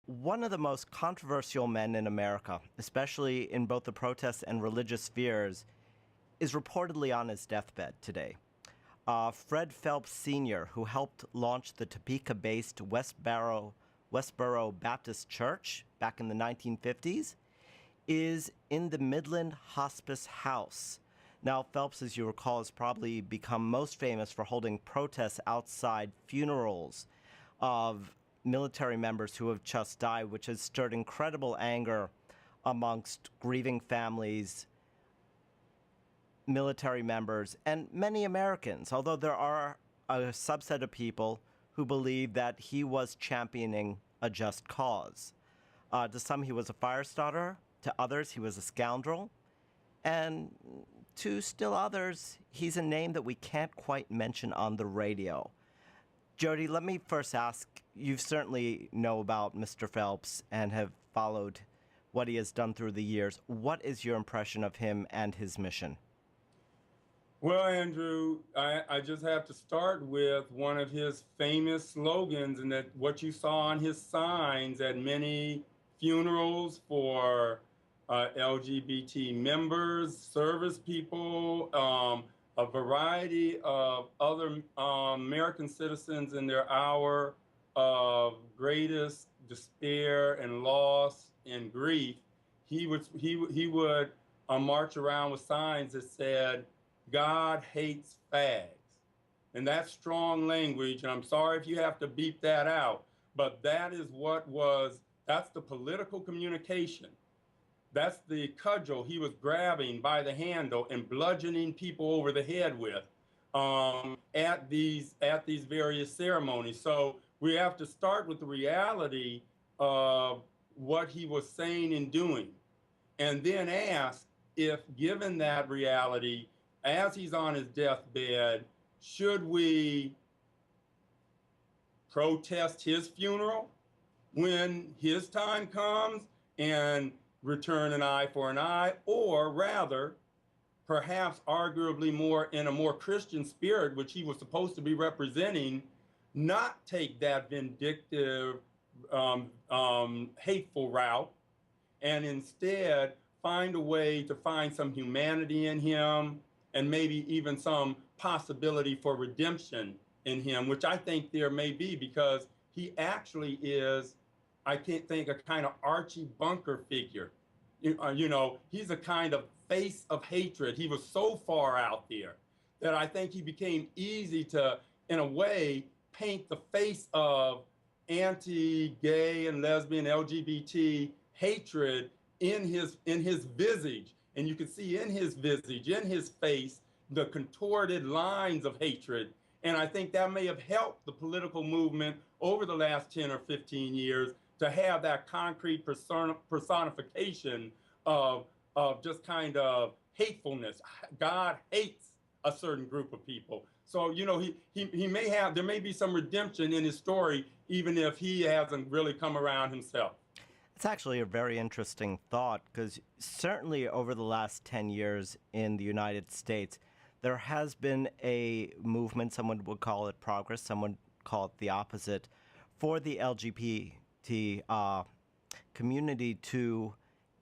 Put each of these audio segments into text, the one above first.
One of the most controversial men in America, especially in both the protest and religious spheres, is reportedly on his deathbed today. Fred Phelps Sr., who helped launch the Topeka-based Westboro Baptist Church back in the 1950s, is in the Midland Hospice House. Now, Phelps, as you recall, has probably become most famous for holding protests outside funerals of military members who have just died, which has stirred incredible anger amongst grieving families, military members, and many Americans, although there are a subset of people who believe that he was championing a just cause. To some, he was a fire starter. To others, he was a scoundrel. And to still others, he's a name that we can't quite mention on the radio. Jody, let me first ask, you certainly know about Mr. Phelps and have followed what he has done through the years. What is your impression of him and his mission? Well, Andrew, I just have to start with one of his famous slogans, and that what you saw on his signs at many funerals for LGBT members, service people, a variety of other American citizens in their hour of greatest despair and loss and grief. He would march around with signs that said, "God hates fags." And that's strong language. And I'm sorry if you have to beep that out, but that's the political communication. That's the cudgel he was grabbing by the handle and bludgeoning people over the head with at these various ceremonies. So we have to start with the reality of what he was saying and doing, and then ask if, given that reality, as he's on his deathbed, should we protest his funeral when his time comes and return an eye for an eye, or rather, perhaps arguably more in a more Christian spirit, which he was supposed to be representing, not take that vindictive, hateful route, and instead find a way to find some humanity in him, and maybe even some possibility for redemption in him, which I think there may be, because he actually is, I can't think, a kind of Archie Bunker figure. He's a kind of face of hatred. He was so far out there that I think he became easy to, in a way, paint the face of anti-gay and lesbian LGBT hatred in his visage. And you can see in his visage, in his face, the contorted lines of hatred. And I think that may have helped the political movement over the last 10 or 15 years to have that concrete personification of just kind of hatefulness. God hates a certain group of people. So, there may be some redemption in his story, even if he hasn't really come around himself. It's actually a very interesting thought, because certainly over the last 10 years in the United States, there has been a movement, someone would call it progress, someone would call it the opposite, for the LGBT community to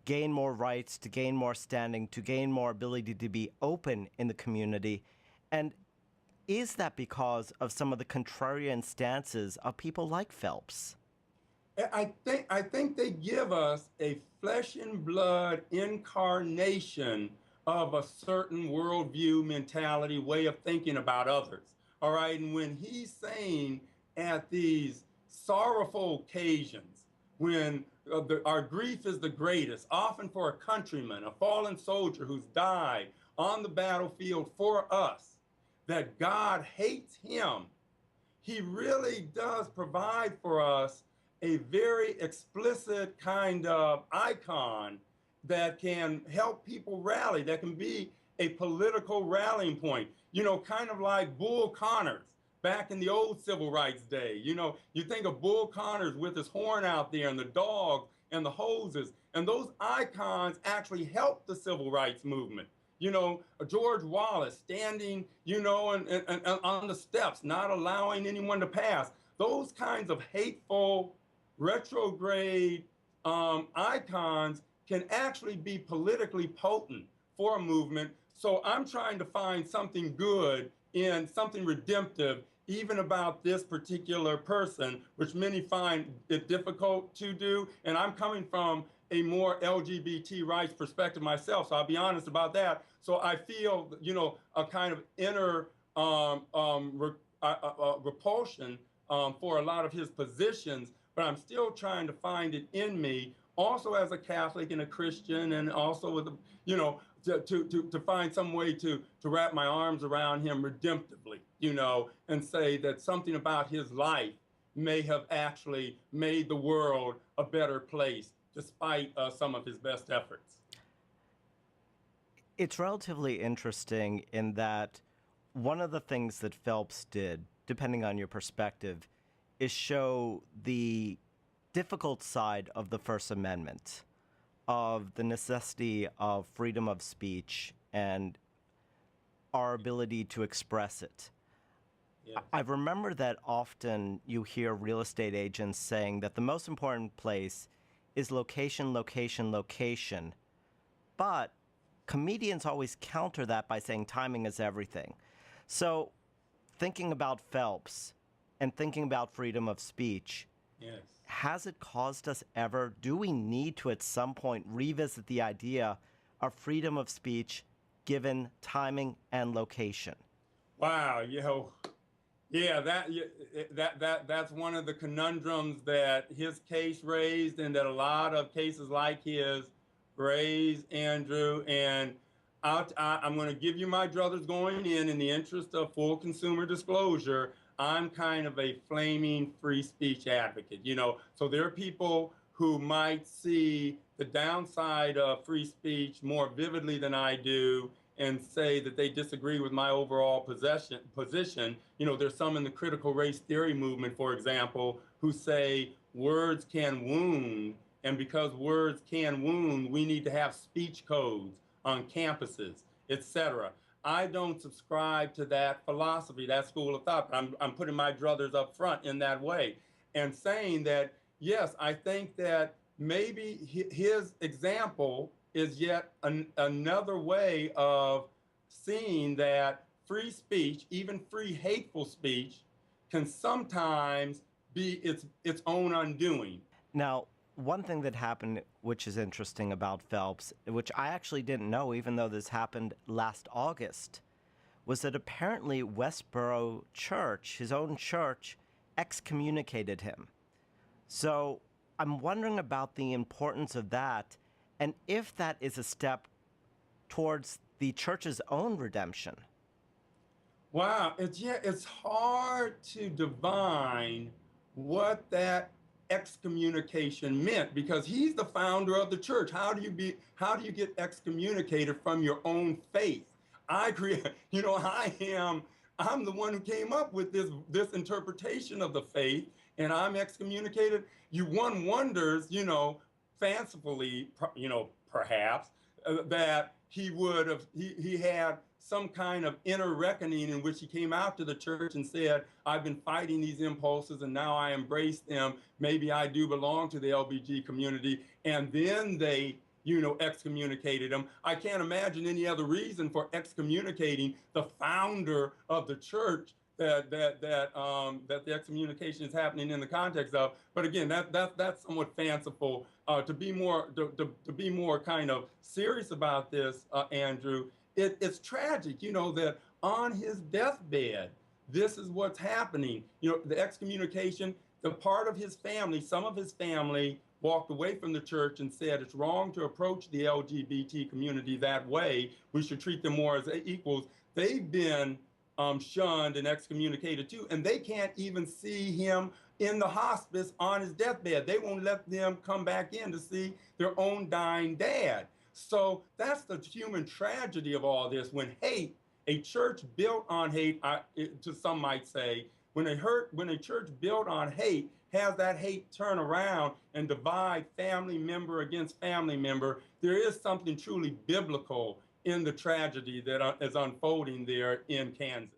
gain more rights, to gain more standing, to gain more ability to be open in the community. And is that because of some of the contrarian stances of people like Phelps? I think they give us a flesh and blood incarnation of a certain worldview, mentality, way of thinking about others. All right. And when he's saying at these sorrowful occasions, when our grief is the greatest, often for a countryman, a fallen soldier who's died on the battlefield for us, that God hates him, he really does provide for us a very explicit kind of icon that can help people rally, that can be a political rallying point, kind of like Bull Connors back in the old civil rights day. You think of Bull Connors with his horn out there and the dogs and the hoses, and those icons actually helped the civil rights movement. George Wallace standing, and on the steps, not allowing anyone to pass. Those kinds of hateful retrograde icons can actually be politically potent for a movement. So I'm trying to find something good in something redemptive, even about this particular person, which many find it difficult to do. And I'm coming from a more LGBT rights perspective myself, so I'll be honest about that. So I feel, a kind of inner repulsion for a lot of his positions, but I'm still trying to find it in me, also as a Catholic and a Christian, and also with, to find some way to wrap my arms around him redemptively, and say that something about his life may have actually made the world a better place, despite some of his best efforts. It's relatively interesting in that one of the things that Phelps did, depending on your perspective, is show the difficult side of the First Amendment, of the necessity of freedom of speech and our ability to express it. Yeah. I remember that often you hear real estate agents saying that the most important place is location, location, location. But comedians always counter that by saying timing is everything. So thinking about Phelps and thinking about freedom of speech, Yes. has it caused us ever, do we need to at some point revisit the idea of freedom of speech given timing and location? Wow, yeah, that's one of the conundrums that his case raised, and that a lot of cases like his raised, Andrew. And I'm going to give you my druthers going in the interest of full consumer disclosure. I'm kind of a flaming free speech advocate, So there are people who might see the downside of free speech more vividly than I do, and say that they disagree with my overall position. There's some in the critical race theory movement, for example, who say words can wound, and because words can wound, we need to have speech codes on campuses, etc. I don't subscribe to that philosophy, that school of thought. I'm putting my druthers up front in that way, and saying that, yes, I think that maybe his example is yet another way of seeing that free speech, even free hateful speech, can sometimes be its own undoing. Now, one thing that happened, which is interesting about Phelps, which I actually didn't know, even though this happened last August, was that apparently Westboro Church, his own church, excommunicated him. So I'm wondering about the importance of that, and if that is a step towards the church's own redemption. Wow, it's hard to divine what that excommunication meant, because he's the founder of the church. How do you get excommunicated from your own faith? I'm the one who came up with this interpretation of the faith, and I'm excommunicated. One wonders, fancifully, perhaps, that he had some kind of inner reckoning in which he came out to the church and said, I've been fighting these impulses and now I embrace them. Maybe I do belong to the LBG community. And then they, excommunicated him. I can't imagine any other reason for excommunicating the founder of the church that the excommunication is happening in the context of. But again, that's somewhat fanciful. To be more kind of serious about this, Andrew, it's tragic, that on his deathbed, this is what's happening. The excommunication, the part of his family, some of his family walked away from the church and said it's wrong to approach the LGBT community that way. We should treat them more as equals. They've been shunned and excommunicated too, and they can't even see him in the hospice on his deathbed. They won't let them come back in to see their own dying dad. So that's the human tragedy of all this. When a church built on hate, to some might say, when a church built on hate has that hate turn around and divide family member against family member, there is something truly biblical in the tragedy that is unfolding there in Kansas.